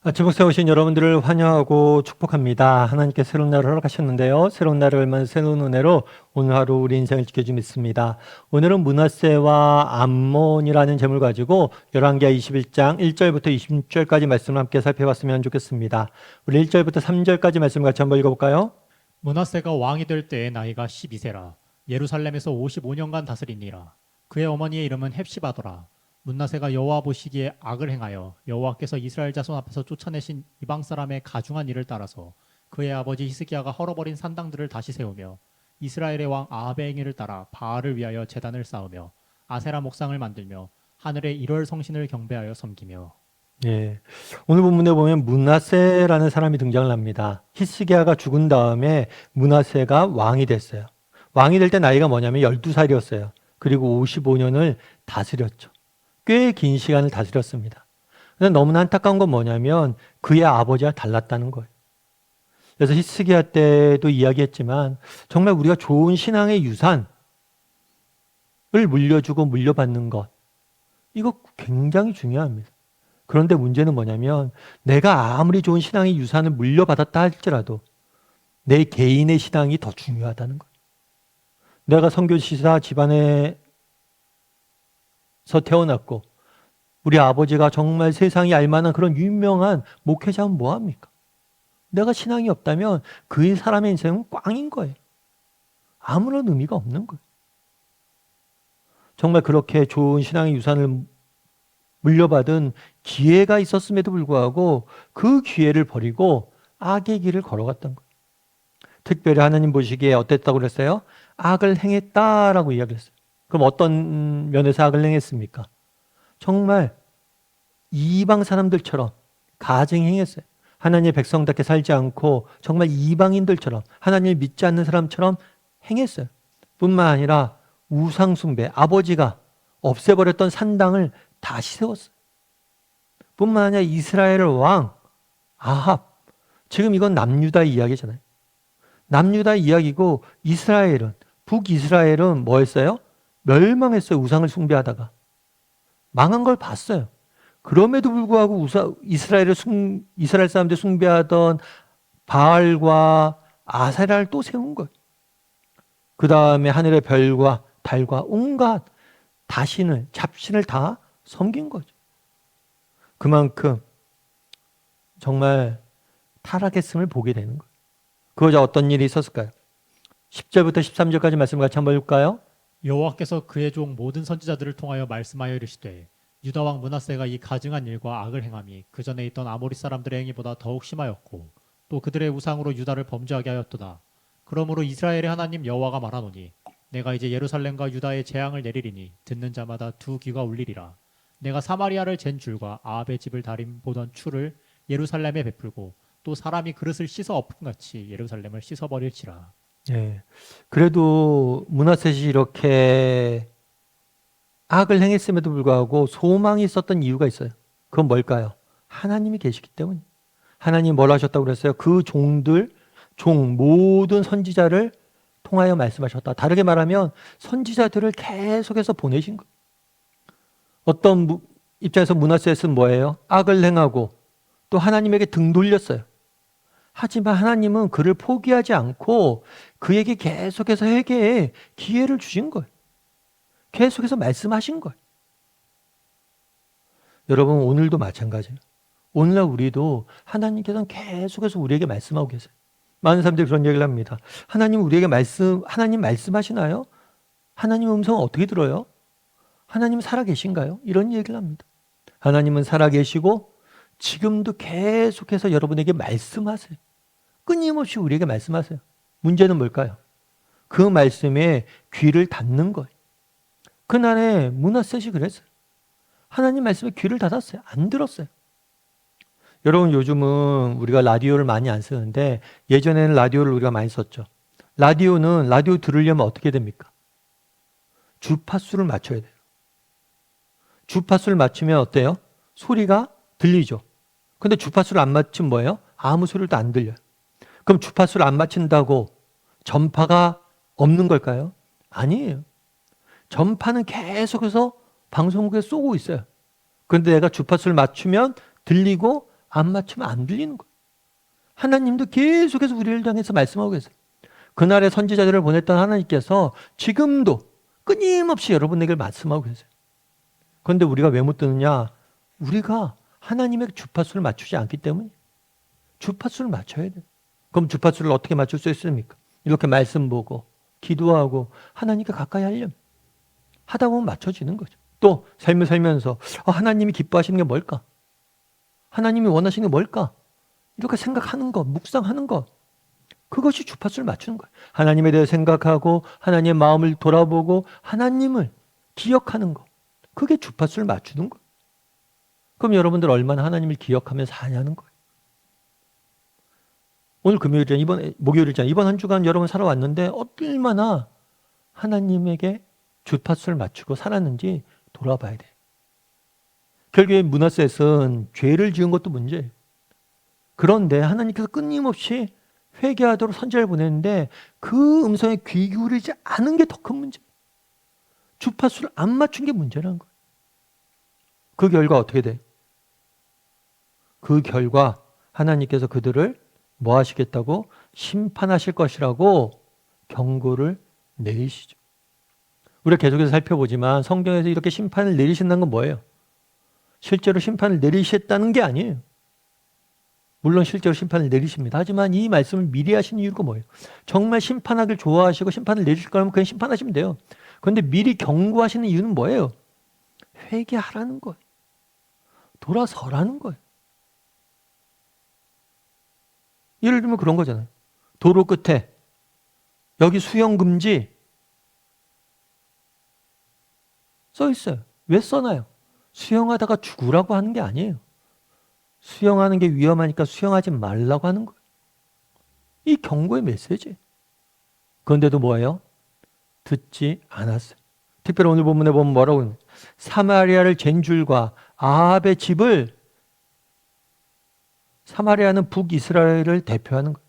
아침 목에 오신 여러분들을 환영하고 축복합니다. 하나님께 새로운 날을 허락하셨는데요. 새로운 날을 얼마나 새로운 은혜로 오늘 하루 우리 인생을 지켜주 믿습니다. 오늘은 므낫세와 암몬이라는 제목을 가지고 열왕기하 21장 1절부터 26절까지 말씀을 함께 살펴봤으면 좋겠습니다. 우리 1절부터 3절까지 말씀을 같이 한번 읽어볼까요? 므낫세가 왕이 될 때의 나이가 12세라. 예루살렘에서 55년간 다스리니라. 그의 어머니의 이름은 헵시바더라. 므낫세가 여호와 보시기에 악을 행하여 여호와께서 이스라엘 자손 앞에서 쫓아내신 이방 사람의 가중한 일을 따라서 그의 아버지 히스기야가 헐어버린 산당들을 다시 세우며 이스라엘의 왕 아합의 행위를 따라 바알을 위하여 제단을 쌓으며 아세라 목상을 만들며 하늘의 일월 성신을 경배하여 섬기며. 예. 오늘 본문에 보면 므낫세라는 사람이 등장을 합니다. 히스기야가 죽은 다음에 므낫세가 왕이 됐어요. 왕이 될 때 나이가 뭐냐면 12살이었어요. 그리고 55년을 다스렸죠. 꽤 긴 시간을 다스렸습니다. 근데 너무나 안타까운 건 뭐냐면 그의 아버지와 달랐다는 거예요. 그래서 히스기야 때도 이야기했지만 정말 우리가 좋은 신앙의 유산을 물려주고 물려받는 것, 이거 굉장히 중요합니다. 그런데 문제는 뭐냐면 내가 아무리 좋은 신앙의 유산을 물려받았다 할지라도 내 개인의 신앙이 더 중요하다는 거예요. 내가 선교지사 집안에서 태어났고 우리 아버지가 정말 세상이 알만한 그런 유명한 목회자면 뭐합니까? 내가 신앙이 없다면 그 사람의 인생은 꽝인 거예요. 아무런 의미가 없는 거예요. 정말 그렇게 좋은 신앙의 유산을 물려받은 기회가 있었음에도 불구하고 그 기회를 버리고 악의 길을 걸어갔던 거예요. 특별히 하나님 보시기에 어땠다고 그랬어요? 악을 행했다라고 이야기를 했어요. 그럼 어떤 면에서 악을 행했습니까? 정말 이방 사람들처럼 가증 행했어요. 하나님의 백성답게 살지 않고 정말 이방인들처럼 하나님을 믿지 않는 사람처럼 행했어요. 뿐만 아니라 우상 숭배, 아버지가 없애버렸던 산당을 다시 세웠어요. 뿐만 아니라 이스라엘의 왕 아합, 지금 이건 남유다 이야기잖아요. 남유다 이야기고 이스라엘은, 북이스라엘은 뭐 했어요? 멸망했어요. 우상을 숭배하다가 망한 걸 봤어요. 그럼에도 불구하고 이스라엘 사람들 숭배하던 바알과 아세라를 또 세운 거예요. 그 다음에 하늘의 별과 달과 온갖 잡신을 다 섬긴 거죠. 그만큼 정말 타락했음을 보게 되는 거예요. 그러자 어떤 일이 있었을까요? 10절부터 13절까지 말씀을 같이 한번 읽을까요? 여호와께서 그의 종 모든 선지자들을 통하여 말씀하여 이르시되 유다 왕 므낫세가 이 가증한 일과 악을 행함이 그 전에 있던 아모리 사람들의 행위보다 더욱 심하였고 또 그들의 우상으로 유다를 범죄하게 하였도다. 그러므로 이스라엘의 하나님 여호와가 말하노니 내가 이제 예루살렘과 유다에 재앙을 내리리니 듣는 자마다 두 귀가 울리리라. 내가 사마리아를 잰 줄과 아합의 집을 다림 보던 추를 예루살렘에 베풀고 또 사람이 그릇을 씻어 엎음같이 예루살렘을 씻어버릴지라. 예. 그래도 므낫셋이 이렇게 악을 행했음에도 불구하고 소망이 있었던 이유가 있어요. 그건 뭘까요? 하나님이 계시기 때문에. 하나님이 뭘 하셨다고 그랬어요? 그 모든 선지자를 통하여 말씀하셨다. 다르게 말하면 선지자들을 계속해서 보내신 거예요. 어떤 입장에서 므낫셋은 뭐예요? 악을 행하고 또 하나님에게 등 돌렸어요. 하지만 하나님은 그를 포기하지 않고 그에게 계속해서 회개의 기회를 주신 거예요. 계속해서 말씀하신 거예요. 여러분 오늘도 마찬가지예요. 오늘날 우리도 하나님께서는 계속해서 우리에게 말씀하고 계세요. 많은 사람들이 그런 얘기를 합니다. 하나님 말씀하시나요? 하나님의 음성은 어떻게 들어요? 하나님은 살아계신가요? 이런 얘기를 합니다. 하나님은 살아계시고 지금도 계속해서 여러분에게 말씀하세요. 끊임없이 우리에게 말씀하세요. 문제는 뭘까요? 그 말씀에 귀를 닫는 거예요. 그날에 므낫셋이 그랬어요. 하나님 말씀에 귀를 닫았어요. 안 들었어요. 여러분 요즘은 우리가 라디오를 많이 안 쓰는데 예전에는 라디오를 우리가 많이 썼죠. 라디오 들으려면 어떻게 됩니까? 주파수를 맞춰야 돼요. 주파수를 맞추면 어때요? 소리가 들리죠. 근데 주파수를 안 맞추면 뭐예요? 아무 소리도 안 들려요. 그럼 주파수를 안 맞춘다고 전파가 없는 걸까요? 아니에요. 전파는 계속해서 방송국에 쏘고 있어요. 그런데 내가 주파수를 맞추면 들리고 안 맞추면 안 들리는 거예요. 하나님도 계속해서 우리를 향해서 말씀하고 계세요. 그날의 선지자들을 보냈던 하나님께서 지금도 끊임없이 여러분에게 말씀하고 계세요. 그런데 우리가 왜 못 듣느냐? 우리가 하나님의 주파수를 맞추지 않기 때문에. 주파수를 맞춰야 돼요. 그럼 주파수를 어떻게 맞출 수 있습니까? 이렇게 말씀 보고 기도하고 하나님께 가까이 하려면 하다 보면 맞춰지는 거죠. 또 삶을 살면서 하나님이 기뻐하시는 게 뭘까? 하나님이 원하시는 게 뭘까? 이렇게 생각하는 것, 묵상하는 것, 그것이 주파수를 맞추는 거예요. 하나님에 대해 생각하고 하나님의 마음을 돌아보고 하나님을 기억하는 것, 그게 주파수를 맞추는 거예요. 그럼 여러분들 얼마나 하나님을 기억하며 사냐는 거예요. 오늘 금요일이잖아요. 이번 목요일이잖아요. 이번 한 주간 여러분 살아왔는데 얼마나 하나님에게 주파수를 맞추고 살았는지 돌아봐야 돼요. 결국에 므낫셋은 죄를 지은 것도 문제예요. 그런데 하나님께서 끊임없이 회개하도록 선지자를 보냈는데 그 음성에 귀 기울이지 않은 게 더 큰 문제예요. 주파수를 안 맞춘 게 문제라는 거예요. 그 결과 어떻게 돼요? 그 결과 하나님께서 그들을 뭐 하시겠다고? 심판하실 것이라고 경고를 내리시죠. 우리가 계속해서 살펴보지만 성경에서 이렇게 심판을 내리신다는 건 뭐예요? 실제로 심판을 내리셨다는 게 아니에요. 물론 실제로 심판을 내리십니다. 하지만 이 말씀을 미리 하시는 이유가 뭐예요? 정말 심판하길 좋아하시고 심판을 내리실 거라면 그냥 심판하시면 돼요. 그런데 미리 경고하시는 이유는 뭐예요? 회개하라는 거예요. 돌아서라는 거예요. 예를 들면 그런 거잖아요. 도로 끝에 여기 수영 금지 써 있어요. 왜 써놔요? 수영하다가 죽으라고 하는 게 아니에요. 수영하는 게 위험하니까 수영하지 말라고 하는 거예요. 이 경고의 메시지. 그런데도 뭐예요? 듣지 않았어요. 특별히 오늘 본문에 보면 뭐라고 하냐? 사마리아를 잰 줄과 아합의 집을, 사마리아는 북이스라엘을 대표하는 거예요.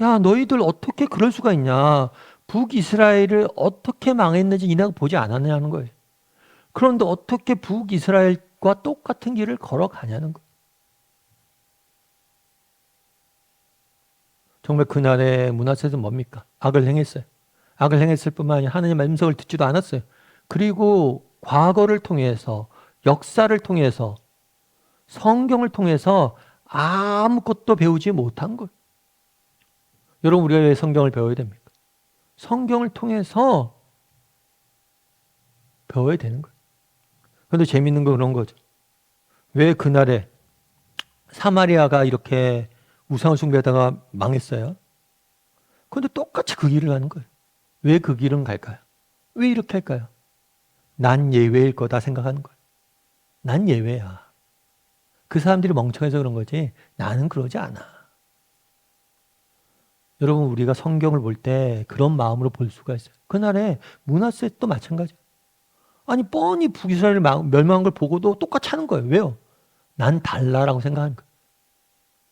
야, 너희들 어떻게 그럴 수가 있냐? 북이스라엘을 어떻게 망했는지 니네가 보지 않았냐는 거예요. 그런데 어떻게 북이스라엘과 똑같은 길을 걸어가냐는 거예요. 정말 그날의 므낫셋은 뭡니까? 악을 행했어요. 악을 행했을 뿐만 아니라 하나님의 음성을 듣지도 않았어요. 그리고 과거를 통해서, 역사를 통해서, 성경을 통해서 아무것도 배우지 못한 거예요. 여러분, 우리가 왜 성경을 배워야 됩니까? 성경을 통해서 배워야 되는 거예요. 그런데 재밌는 건 그런 거죠. 왜 그날에 사마리아가 이렇게 우상을 숭배하다가 망했어요? 그런데 똑같이 그 길을 가는 거예요. 왜 그 길은 갈까요? 왜 이렇게 할까요? 난 예외일 거다 생각하는 거예요. 난 예외야. 그 사람들이 멍청해서 그런 거지 나는 그러지 않아. 여러분, 우리가 성경을 볼 때 그런 마음으로 볼 수가 있어요. 그날에 므낫셋도 마찬가지예요. 아니 뻔히 북이스라엘 멸망한 걸 보고도 똑같이 하는 거예요. 왜요? 난 달라라고 생각하는 거예요.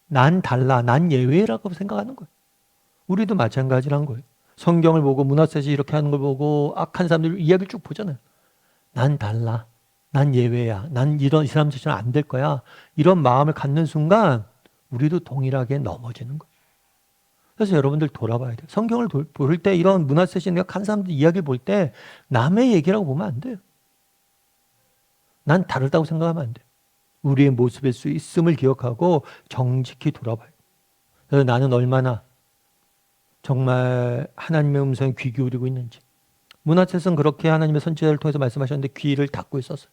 난 달라, 난 예외라고 생각하는 거예요. 우리도 마찬가지라는 거예요. 성경을 보고 므낫셋이 이렇게 하는 걸 보고 악한 사람들 이야기를 쭉 보잖아요. 난 달라, 난 예외야, 난 이 사람들처럼 안 될 거야. 이런 마음을 갖는 순간 우리도 동일하게 넘어지는 거예요. 그래서 여러분들 돌아봐야 돼요. 성경을 볼 때 이런 므낫셋이 악한 사람들 이야기를 볼 때 남의 얘기라고 보면 안 돼요. 난 다르다고 생각하면 안 돼요. 우리의 모습일 수 있음을 기억하고 정직히 돌아봐요. 그래서 나는 얼마나 정말 하나님의 음성에 귀 기울이고 있는지. 므낫셋은 그렇게 하나님의 선지자를 통해서 말씀하셨는데 귀를 닫고 있었어요.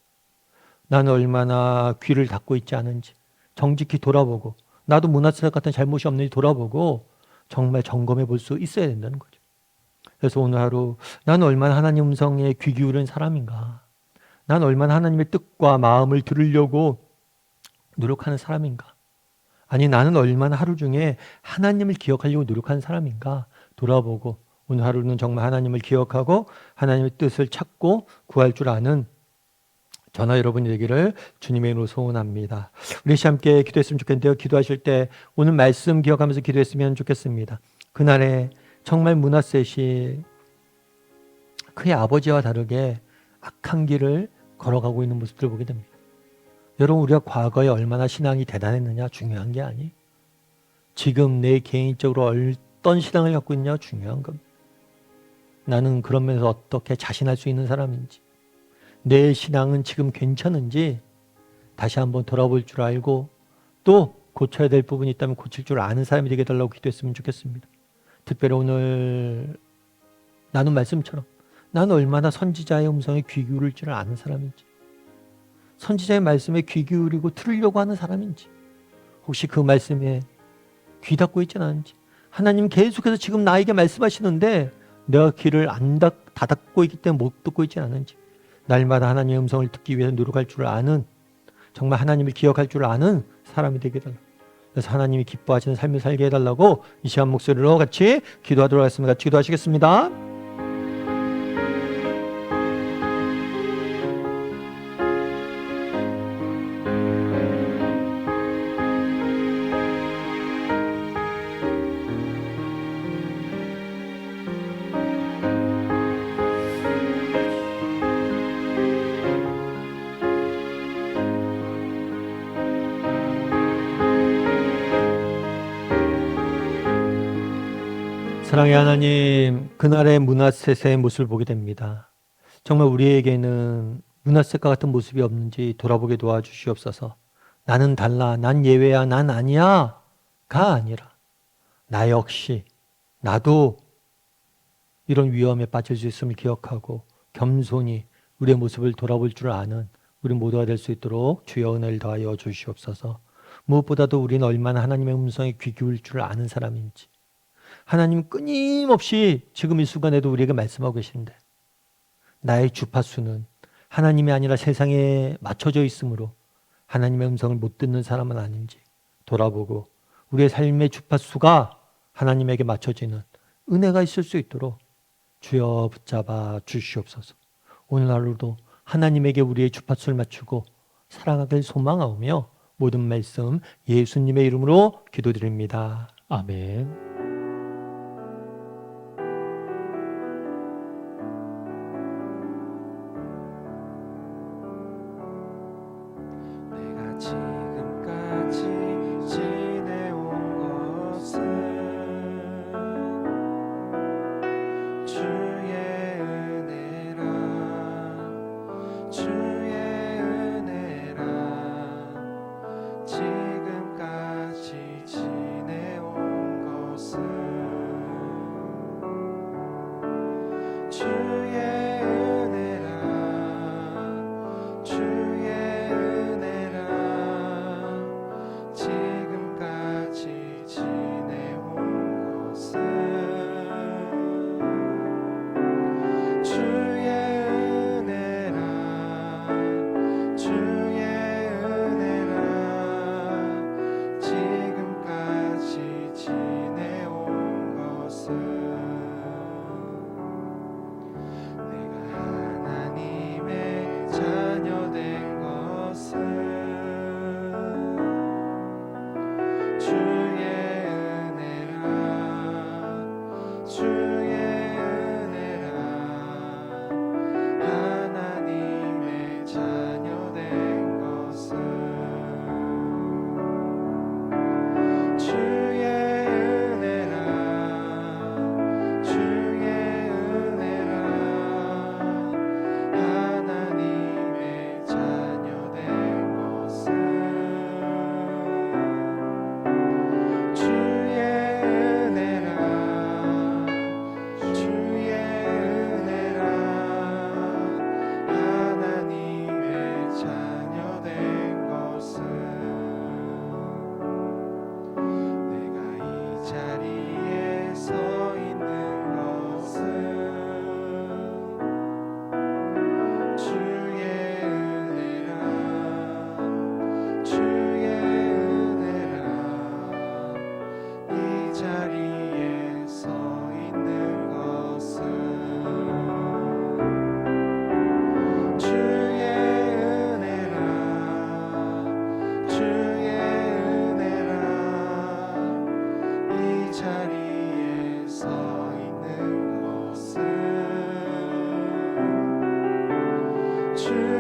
나는 얼마나 귀를 닫고 있지 않은지 정직히 돌아보고, 나도 므낫셋 같은 잘못이 없는지 돌아보고 정말 점검해 볼 수 있어야 된다는 거죠. 그래서 오늘 하루 나는 얼마나 하나님 음성에 귀 기울인 사람인가, 난 얼마나 하나님의 뜻과 마음을 들으려고 노력하는 사람인가, 아니 나는 얼마나 하루 중에 하나님을 기억하려고 노력하는 사람인가 돌아보고 오늘 하루는 정말 하나님을 기억하고 하나님의 뜻을 찾고 구할 줄 아는 저나 여러분이 되기를 주님의 이름으로 소원합니다. 우리 함께 기도했으면 좋겠는데요. 기도하실 때 오늘 말씀 기억하면서 기도했으면 좋겠습니다. 그날에 정말 므낫셋이 그의 아버지와 다르게 악한 길을 걸어가고 있는 모습들을 보게 됩니다. 여러분, 우리가 과거에 얼마나 신앙이 대단했느냐 중요한 게 아니에요. 지금 내 개인적으로 어떤 신앙을 갖고 있냐 중요한 겁니다. 나는 그런 면에서 어떻게 자신할 수 있는 사람인지, 내 신앙은 지금 괜찮은지 다시 한번 돌아볼 줄 알고, 또 고쳐야 될 부분이 있다면 고칠 줄 아는 사람이 되게 해달라고 기도했으면 좋겠습니다. 특별히 오늘 나눈 말씀처럼 나는 얼마나 선지자의 음성에 귀 기울일 줄 아는 사람인지, 선지자의 말씀에 귀 기울이고 들으려고 하는 사람인지, 혹시 그 말씀에 귀 닫고 있지는 않은지, 하나님 계속해서 지금 나에게 말씀하시는데 내가 귀를 안 닫고 있기 때문에 못 듣고 있지는 않은지, 날마다 하나님의 음성을 듣기 위해서 노력할 줄 아는, 정말 하나님을 기억할 줄 아는 사람이 되게 해달라고, 그래서 하나님이 기뻐하시는 삶을 살게 해달라고 이 시간 목소리로 같이 기도하도록 하겠습니다. 같이 기도하시겠습니다. 사랑의 하나님, 그날의 므낫셋의 모습을 보게 됩니다. 정말 우리에게는 므낫셋과 같은 모습이 없는지 돌아보게 도와주시옵소서. 나는 달라, 난 예외야, 난 아니야 가 아니라 나 역시, 나도 이런 위험에 빠질 수 있음을 기억하고 겸손히 우리의 모습을 돌아볼 줄 아는 우리 모두가 될 수 있도록 주여 은혜를 더하여 주시옵소서. 무엇보다도 우리는 얼마나 하나님의 음성에 귀 기울일 줄 아는 사람인지, 하나님 끊임없이 지금 이 순간에도 우리에게 말씀하고 계신데 나의 주파수는 하나님이 아니라 세상에 맞춰져 있으므로 하나님의 음성을 못 듣는 사람은 아닌지 돌아보고 우리의 삶의 주파수가 하나님에게 맞춰지는 은혜가 있을 수 있도록 주여 붙잡아 주시옵소서. 오늘 하루도 하나님에게 우리의 주파수를 맞추고 살아가길 소망하오며 모든 말씀 예수님의 이름으로 기도드립니다. 아멘. 내가 지금까지 지내온 것은 주의 은혜라, 주의 은혜라. 지금까지 지내온 것은 주의 은혜라, 주의 은혜라. 지금까지 지내온 것은 주의 은혜라, 주의 은혜라. 지금까지 지내온 것은 내가 하나님의 자녀 된 것은 주의 은혜라, 주의 은혜라. 하나님의 자녀 된 것은 주의 은혜라, 주의 은혜라. 하나님의 자녀 된 것은 주의 은혜라, 주의 은혜라. 하나님의 자녀 된 것은 내가 이 자리에 서 있는 것은 주의 은혜라, 주의 은혜라. 이 자리에 서 있는 것은 주의 은혜라, 주의 은혜라. 이 자리에 서 있는 것은 주의